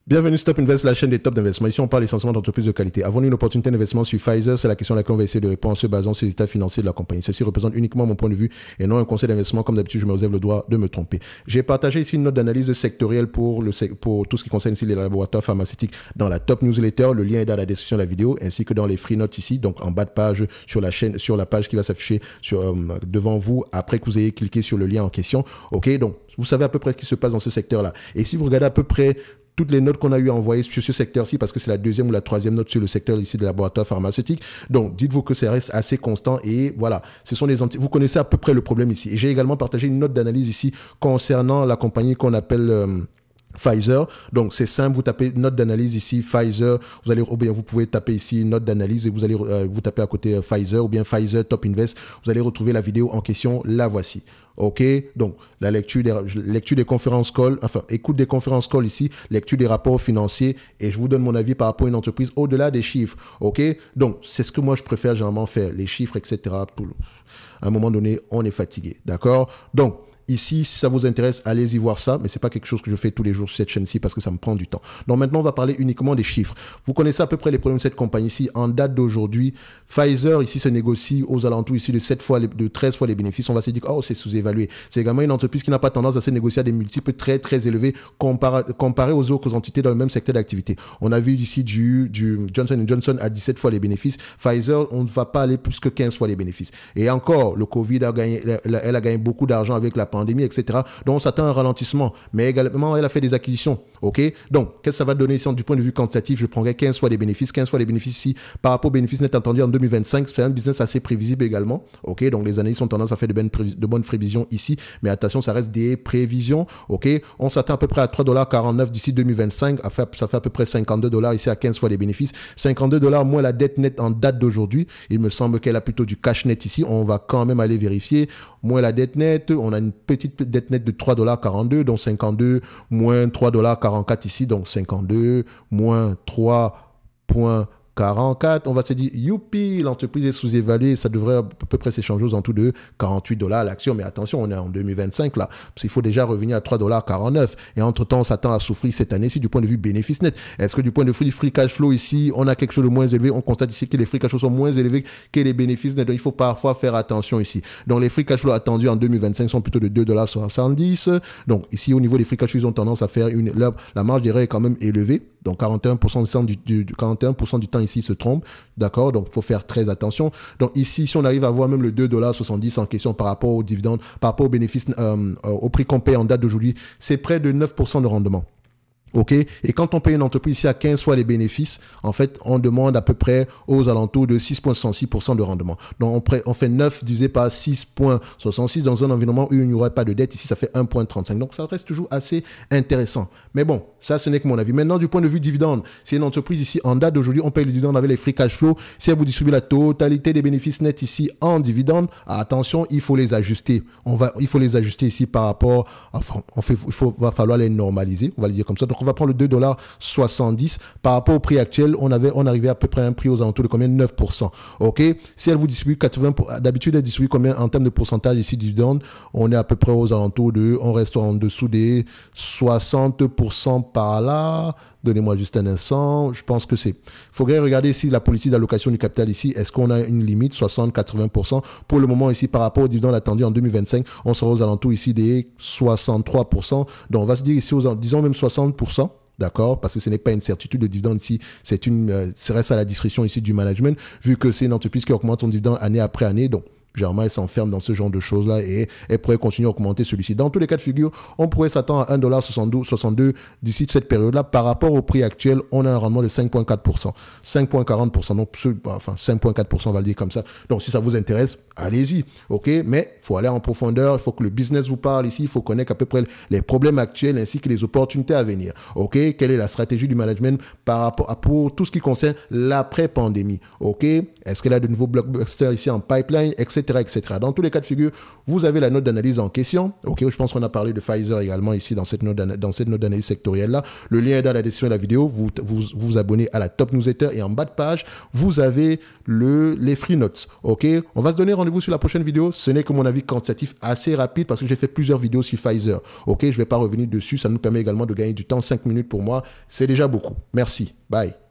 Bienvenue sur Top Invest, la chaîne des top d'investissement. Ici, on parle essentiellement d'entreprises de qualité. Avons-nous une opportunité d'investissement sur Pfizer? C'est la question à laquelle on va essayer de répondre en se basant sur les états financiers de la compagnie. Ceci représente uniquement mon point de vue et non un conseil d'investissement. Comme d'habitude, je me réserve le droit de me tromper. J'ai partagé ici une note d'analyse sectorielle pour tout ce qui concerne ici les laboratoires pharmaceutiques dans la Top Newsletter. Le lien est dans la description de la vidéo ainsi que dans les free notes ici, donc en bas de page sur la chaîne, sur la page qui va s'afficher devant vous après que vous ayez cliqué sur le lien en question. Ok, donc vous savez à peu près ce qui se passe dans ce secteur-là. Et si vous regardez à peu près toutes les notes qu'on a eu envoyées sur ce secteur-ci, parce que c'est la deuxième ou la troisième note sur le secteur ici de laboratoire pharmaceutique. Donc, dites-vous que ça reste assez constant et voilà, ce sont vous connaissez à peu près le problème ici. Et j'ai également partagé une note d'analyse ici concernant la compagnie qu'on appelle Pfizer. Donc, c'est simple, vous tapez note d'analyse ici, Pfizer, ou bien vous pouvez taper ici note d'analyse et vous allez vous tapez à côté Pfizer ou bien Pfizer Top Invest. Vous allez retrouver la vidéo en question, la voici. Ok, donc la lecture des conférences call, enfin écoute des conférences call ici, lecture des rapports financiers et je vous donne mon avis par rapport à une entreprise au-delà des chiffres. Ok, donc c'est ce que moi je préfère généralement faire, les chiffres, etc. À un moment donné, on est fatigué, d'accord? Donc ici, si ça vous intéresse, allez-y voir ça, mais c'est pas quelque chose que je fais tous les jours sur cette chaîne-ci parce que ça me prend du temps. Donc maintenant, on va parler uniquement des chiffres. Vous connaissez à peu près les problèmes de cette compagnie-ci. En date d'aujourd'hui, Pfizer, ici, se négocie aux alentours ici de 13 fois les bénéfices. On va se dire, oh, c'est sous-évalué. C'est également une entreprise qui n'a pas tendance à se négocier à des multiples très, très élevés comparé aux autres entités dans le même secteur d'activité. On a vu ici du Johnson & Johnson à 17 fois les bénéfices. Pfizer, on ne va pas aller plus que 15 fois les bénéfices. Et encore, le Covid a gagné, elle a gagné beaucoup d'argent avec la pandémie, etc. Donc, on s'attend à un ralentissement. Mais également, elle a fait des acquisitions. OK? Donc, qu'est-ce que ça va donner ici du point de vue quantitatif? Je prendrais 15 fois les bénéfices. 15 fois les bénéfices ici par rapport aux bénéfices net attendus en 2025. C'est un business assez prévisible également. OK? Donc, les analystes ont tendance à faire de bonnes prévisions ici. Mais attention, ça reste des prévisions. OK? On s'attend à peu près à 3,49 $ d'ici 2025. Ça fait à peu près 52 $ ici à 15 fois les bénéfices. 52 $ moins la dette nette en date d'aujourd'hui. Il me semble qu'elle a plutôt du cash net ici. On va quand même aller vérifier. Moins la dette nette. On a une petite dette nette de 3,42 $, donc 52 moins 3,44 $ ici, donc 52 moins 3,44. On va se dire, youpi, l'entreprise est sous-évaluée, ça devrait à peu près s'échanger aux alentours de 48 $ l'action, mais attention, on est en 2025 là, parce qu'il faut déjà revenir à 3,49 $. Et entre-temps, on s'attend à souffrir cette année-ci du point de vue bénéfice net. Est-ce que du point de vue free cash flow ici, on a quelque chose de moins élevé? On constate ici que les free cash flow sont moins élevés que les bénéfices nets, donc il faut parfois faire attention ici. Donc les free cash flow attendus en 2025 sont plutôt de 2,70 $. Donc ici, au niveau des free cash flow, ils ont tendance à faire la marge d'erreur est quand même élevée. Donc 41% du temps ici se trompe, d'accord? Donc il faut faire très attention. Donc ici, si on arrive à voir même le 2,70 $ en question par rapport aux dividendes, par rapport aux bénéfices, au prix qu'on paye en date d'aujourd'hui, c'est près de 9% de rendement. OK? Et quand on paye une entreprise ici à 15 fois les bénéfices, en fait, on demande à peu près aux alentours de 6,66% de rendement. Donc, on fait 9 divisé par 6,66 dans un environnement où il n'y aurait pas de dette. Ici, ça fait 1,35. Donc, ça reste toujours assez intéressant. Mais bon, ça, ce n'est que mon avis. Maintenant, du point de vue dividende, c'est une entreprise ici, en date d'aujourd'hui, on paye le dividende avec les free cash flow. Si elle vous distribue la totalité des bénéfices nets ici en dividende, attention, il faut les ajuster. Il faut les ajuster ici par rapport, enfin, va falloir les normaliser. On va le dire comme ça. Donc, on va prendre le 2,70 $ par rapport au prix actuel. On arrivait à peu près à un prix aux alentours de combien? 9%. OK? Si elle vous distribue 80%, d'habitude, elle distribue combien en termes de pourcentage ici, dividende? On est à peu près aux alentours on reste en dessous des 60% par là. Donnez-moi juste un instant. Je pense que il faudrait regarder ici la politique d'allocation du capital ici. Est-ce qu'on a une limite 60-80%? Pour le moment ici, par rapport au dividende attendu en 2025, on sera aux alentours ici des 63%. Donc, on va se dire ici, disons même 60%. D'accord? Parce que ce n'est pas une certitude de dividende ici. Ça reste à la discrétion ici du management, vu que c'est une entreprise qui augmente son dividende année après année. Donc, généralement, elle s'enferme dans ce genre de choses-là et elle pourrait continuer à augmenter celui-ci. Dans tous les cas de figure, on pourrait s'attendre à 1,62 $ d'ici cette période-là. Par rapport au prix actuel, on a un rendement de 5,4%. 5,40%. Donc, 5,4%, on va le dire comme ça. Donc, si ça vous intéresse, allez-y. OK? Mais il faut aller en profondeur. Il faut que le business vous parle ici. Il faut connaître à peu près les problèmes actuels ainsi que les opportunités à venir. OK? Quelle est la stratégie du management pour tout ce qui concerne l'après-pandémie? OK? Est-ce qu'elle a de nouveaux blockbusters ici en pipeline, etc.? etc. Dans tous les cas de figure, vous avez la note d'analyse en question. Ok, je pense qu'on a parlé de Pfizer également ici dans cette note d'analyse sectorielle-là. Le lien est dans la description de la vidéo. Vous abonnez à la Top Newsletter et en bas de page, vous avez les free notes. Ok, on va se donner rendez-vous sur la prochaine vidéo. Ce n'est que mon avis quantitatif assez rapide parce que j'ai fait plusieurs vidéos sur Pfizer. Ok, je ne vais pas revenir dessus. Ça nous permet également de gagner du temps. 5 minutes pour moi, c'est déjà beaucoup. Merci. Bye.